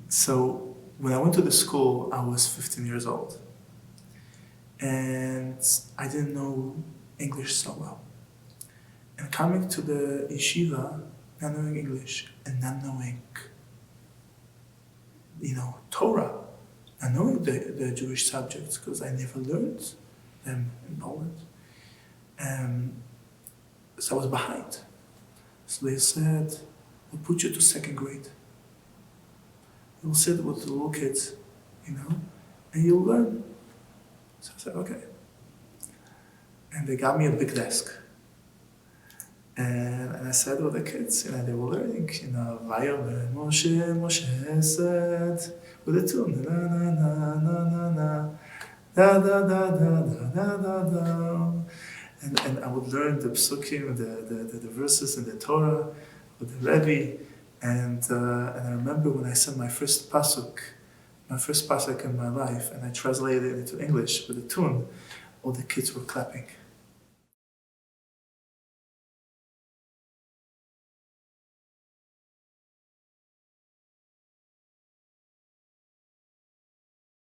So when I went to the school, I was 15 years old. And I didn't know English so well. And coming to the yeshiva, not knowing English and not knowing, Torah, not knowing the Jewish subjects because I never learned them in Poland. So I was behind. So they said, we'll put you to second grade. You'll sit with the little kids, and you'll learn. So I said, okay. And they got me a big desk. And I sat with the kids, they were learning, Vayomer Moshe, Moshe said, with a tune, na na na na na na, da da da da da da da da. And I would learn the psukim, the verses in the Torah with the Rebbe. And I remember when I said my first pasuk in my life, and I translated it into English with a tune, all the kids were clapping.